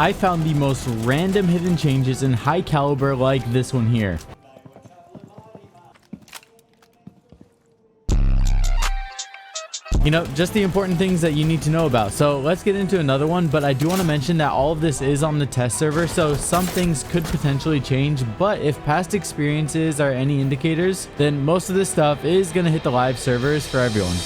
I found the most random hidden changes in high caliber like this one here. You know, just the important things that you need to know about. So let's get into another one, but I do want to mention that all of this is on the test server, so some things could potentially change, but if past experiences are any indicators, then most of this stuff is going to hit the live servers for everyone.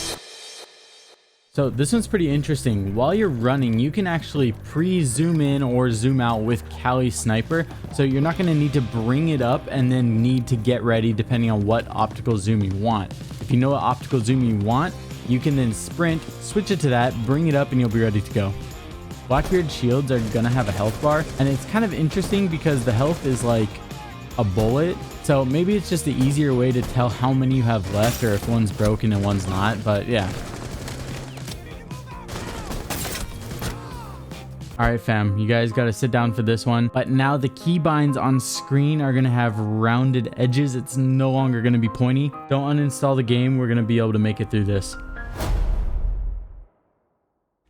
So this one's pretty interesting. While you're running, you can actually pre-zoom in or zoom out with Kali Sniper. So you're not going to need to bring it up and then need to get ready depending on what optical zoom you want. If you know what optical zoom you want, you can then sprint, switch it to that, bring it up, and you'll be ready to go. Blackbeard shields are going to have a health bar, and it's kind of interesting because the health is like a bullet. So maybe it's just the easier way to tell how many you have left or if one's broken and one's not, but yeah. All right, fam, you guys got to sit down for this one. But now the keybinds on screen are going to have rounded edges. It's no longer going to be pointy. Don't uninstall the game. We're going to be able to make it through this.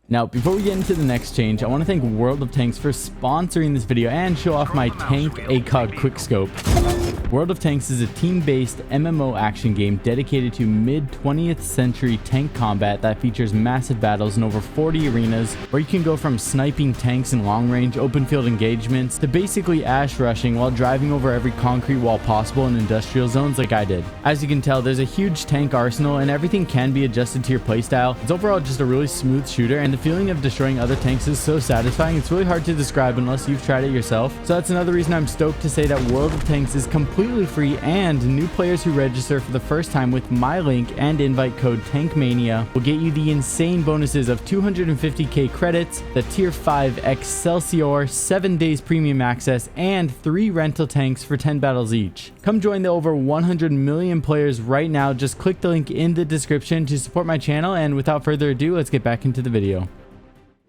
Now, before we get into the next change, I want to thank World of Tanks for sponsoring this video and show off my Tank ACOG Quickscope. World of Tanks is a team-based MMO action game dedicated to mid-20th century tank combat that features massive battles in over 40 arenas where you can go from sniping tanks in long-range open field engagements to basically ash rushing while driving over every concrete wall possible in industrial zones like I did. As you can tell, there's a huge tank arsenal and everything can be adjusted to your playstyle. It's overall just a really smooth shooter, and the feeling of destroying other tanks is so satisfying. It's really hard to describe unless you've tried it yourself. So that's another reason I'm stoked to say that World of Tanks is completely free, and new players who register for the first time with my link and invite code TANKMANIA will get you the insane bonuses of 250k credits, the tier 5 Excelsior, 7 days premium access, and 3 rental tanks for 10 battles each. Come join the over 100 million players right now. Just click the link in the description to support my channel, and without further ado, let's get back into the video.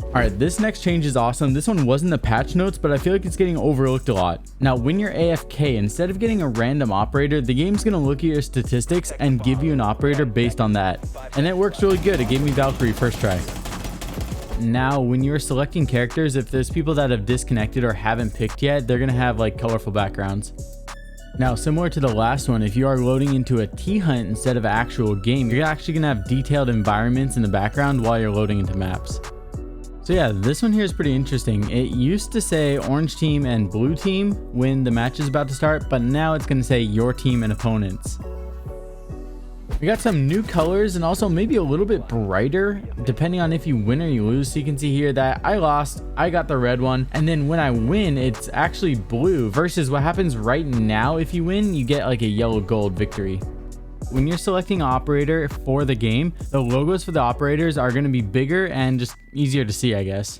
Alright, this next change is awesome. This one wasn't the patch notes, but I feel like it's getting overlooked a lot. Now, when you're AFK, instead of getting a random operator, the game's going to look at your statistics and give you an operator based on that. And it works really good. It gave me Valkyrie first try. Now, when you're selecting characters, if there's people that have disconnected or haven't picked yet, they're going to have like colorful backgrounds. Now, similar to the last one, if you are loading into a T-Hunt instead of an actual game, you're actually going to have detailed environments in the background while you're loading into maps. So yeah, this one here is pretty interesting. It used to say orange team and blue team when the match is about to start, but now it's going to say your team and opponents. We got some new colors and also maybe a little bit brighter depending on if you win or you lose. So you can see here that I lost, I got the red one, and then when I win, it's actually blue versus what happens right now. If you win, you get like a yellow gold victory. When you're selecting operator for the game, the logos for the operators are going to be bigger and just easier to see, I guess.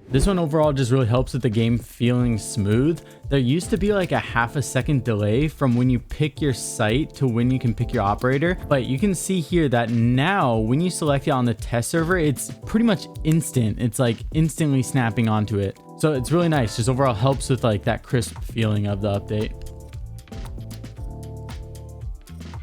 This one overall just really helps with the game feeling smooth. There used to be like a ½ second delay from when you pick your site to when you can pick your operator, but you can see here that now when you select it on the test server, it's pretty much instant. It's like instantly snapping onto it. So it's really nice. Just overall helps with like that crisp feeling of the update.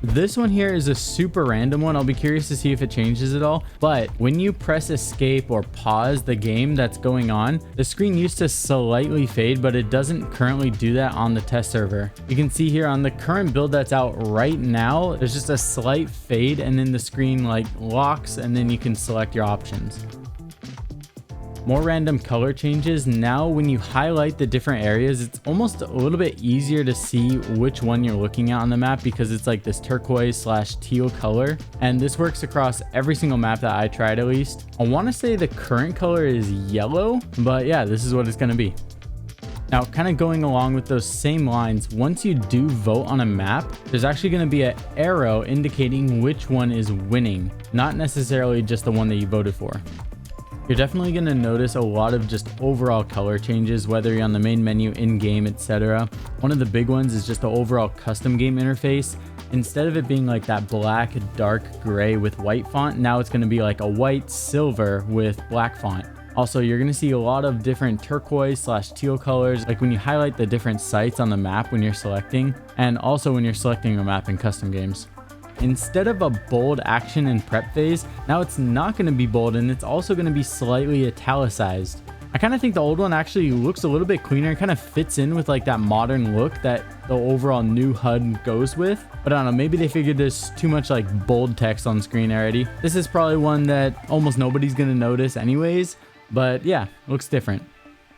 This one here is a super random one. I'll be curious to see if it changes at all. But when you press escape or pause the game that's going on, the screen used to slightly fade, but it doesn't currently do that on the test server. You can see here on the current build that's out right now, there's just a slight fade and then the screen like locks and then you can select your options. More random color changes. Now when you highlight the different areas, it's almost a little bit easier to see which one you're looking at on the map because it's like this turquoise / teal color, and this works across every single map that I tried at least. I want to say the current color is yellow, but yeah, this is what it's going to be. Now, kind of going along with those same lines, once you do vote on a map, there's actually going to be an arrow indicating which one is winning, not necessarily just the one that you voted for. You're definitely going to notice a lot of just overall color changes, whether you're on the main menu, in-game, etc. One of the big ones is just the overall custom game interface. Instead of it being like that black, dark gray with white font, now it's going to be like a white silver with black font. Also, you're going to see a lot of different turquoise / teal colors, like when you highlight the different sites on the map when you're selecting, and also when you're selecting a map in custom games. instead of a bold action and prep phase, now it's not going to be bold, and it's also going to be slightly italicized. I kind of think the old one actually looks a little bit cleaner. It kind of fits in with like that modern look that the overall new HUD goes with. But I don't know, maybe they figured there's too much like bold text on screen already. This is probably one that almost nobody's going to notice anyways. But yeah, looks different.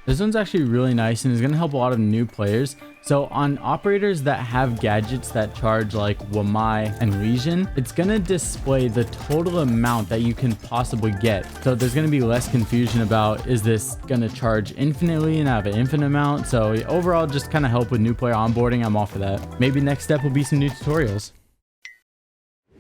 This one's actually really nice and is going to help a lot of new players. So on operators that have gadgets that charge like Wamai and Legion, it's going to display the total amount that you can possibly get. So there's going to be less confusion about, is this going to charge infinitely and have an infinite amount? So overall, just kind of help with new player onboarding. I'm all for that. Maybe next step will be some new tutorials.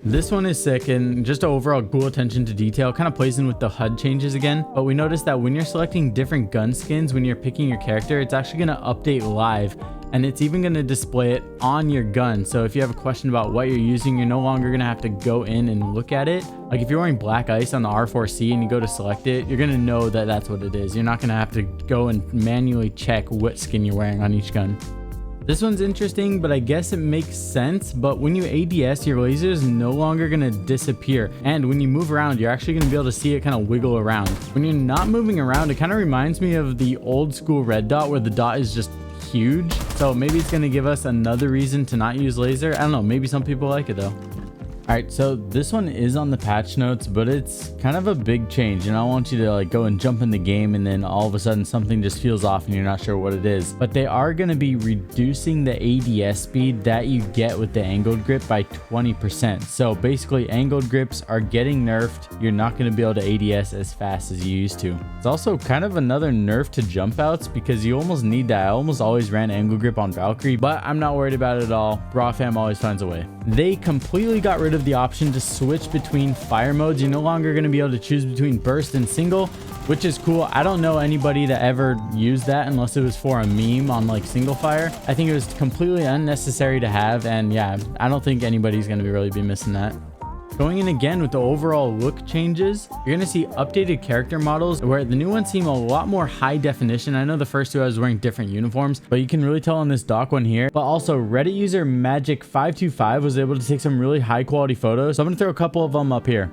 This one is sick, and just overall cool attention to detail, kind of plays in with the HUD changes again. But we noticed that when you're selecting different gun skins, when you're picking your character, it's actually going to update live, and it's even going to display it on your gun. So if you have a question about what you're using, you're no longer going to have to go in and look at it. Like if you're wearing black ice on the R4C and you go to select it, you're going to know that that's what it is. You're not going to have to go and manually check what skin you're wearing on each gun. This one's interesting, but I guess it makes sense. But when you ADS, your laser is no longer going to disappear. And when you move around, you're actually going to be able to see it kind of wiggle around. When you're not moving around, it kind of reminds me of the old school red dot where the dot is just huge. So maybe it's going to give us another reason to not use laser. I don't know. Maybe some people like it though. All right, so this one is on the patch notes, but it's kind of a big change, and I don't want you to like go and jump in the game and then all of a sudden something just feels off and you're not sure what it is. But they are going to be reducing the ADS speed that you get with the angled grip by 20%. So basically angled grips are getting nerfed. You're not going to be able to ADS as fast as you used to. It's also kind of another nerf to jump outs because you almost need that. I almost always ran angled grip on Valkyrie, but I'm not worried about it at all. Brah fam always finds a way. They completely got rid of the option to switch between fire modes. You're no longer going to be able to choose between burst and single, which is cool. I don't know anybody that ever used that unless it was for a meme on like single fire. I think it was completely unnecessary to have, and yeah, I don't think anybody's going to really be missing that. Going in again with the overall look changes, you're going to see updated character models where the new ones seem a lot more high definition. I know the first two I was wearing different uniforms, but you can really tell on this dock one here. But also Reddit user Magic525 was able to take some really high quality photos. So I'm going to throw a couple of them up here.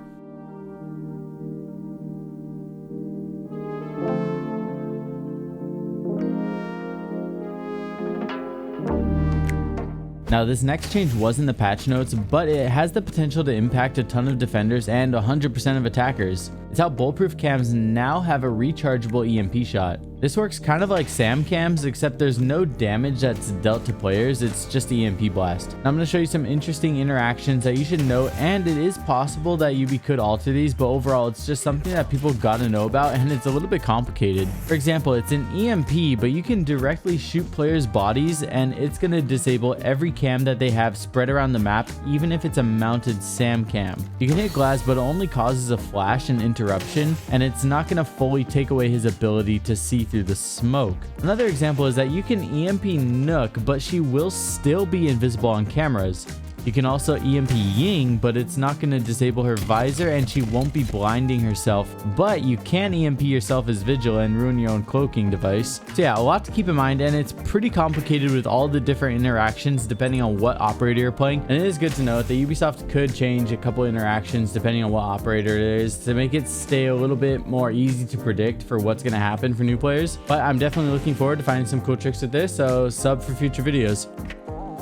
Now this next change was in the patch notes, but it has the potential to impact a ton of defenders and 100% of attackers. It's how bulletproof cams now have a rechargeable EMP shot. This works kind of like SAM cams, except there's no damage that's dealt to players, it's just EMP blast. Now I'm going to show you some interesting interactions that you should know, and it is possible that you could alter these, but overall it's just something that people got to know about, and it's a little bit complicated. For example, it's an EMP, but you can directly shoot players' bodies, and it's going to disable every cam that they have spread around the map, even if it's a mounted SAM cam. You can hit glass, but it only causes a flash and interruption, and it's not going to fully take away his ability to see through the smoke. Another example is that you can EMP Nook, but she will still be invisible on cameras. You can also EMP Ying, but it's not going to disable her visor and she won't be blinding herself, but you can EMP yourself as Vigil and ruin your own cloaking device. So yeah, a lot to keep in mind, and it's pretty complicated with all the different interactions depending on what operator you're playing. And it is good to note that Ubisoft could change a couple interactions depending on what operator it is to make it stay a little bit more easy to predict for what's going to happen for new players. But I'm definitely looking forward to finding some cool tricks with this, so sub for future videos.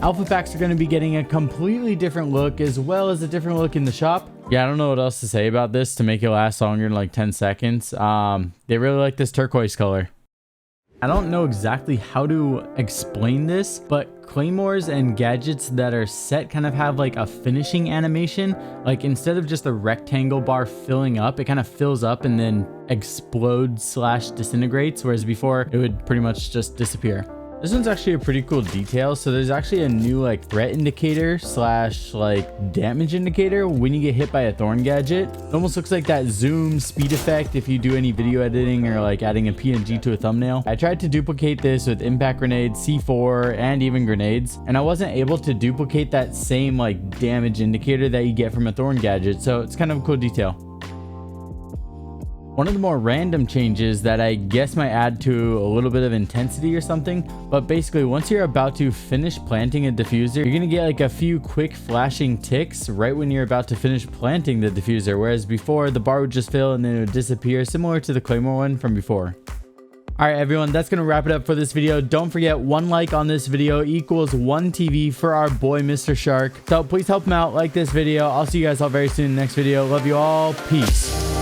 Alpha packs are going to be getting a completely different look, as well as a different look in the shop. Yeah, I don't know what else to say about this to make it last longer than like 10 seconds. They really like this turquoise color. I don't know exactly how to explain this, but claymores and gadgets that are set kind of have like a finishing animation. Like instead of just a rectangle bar filling up, it kind of fills up and then explodes / disintegrates, whereas before it would pretty much just disappear. This one's actually a pretty cool detail. So there's actually a new like threat indicator / like damage indicator when you get hit by a thorn gadget. It almost looks like that zoom speed effect if you do any video editing or like adding a PNG to a thumbnail. I tried to duplicate this with impact grenades, C4, and even grenades, and I wasn't able to duplicate that same like damage indicator that you get from a thorn gadget. So it's kind of a cool detail. One of the more random changes that I guess might add to a little bit of intensity or something, but basically once you're about to finish planting a diffuser, you're gonna get like a few quick flashing ticks right when you're about to finish planting the diffuser, whereas before the bar would just fill and then it would disappear, similar to the Claymore one from before. Alright everyone, that's going to wrap it up for this video. Don't forget, 1 like on this video equals 1 TV for our boy Mr. Shark. So please help him out, like this video. I'll see you guys all very soon in the next video. Love you all. Peace.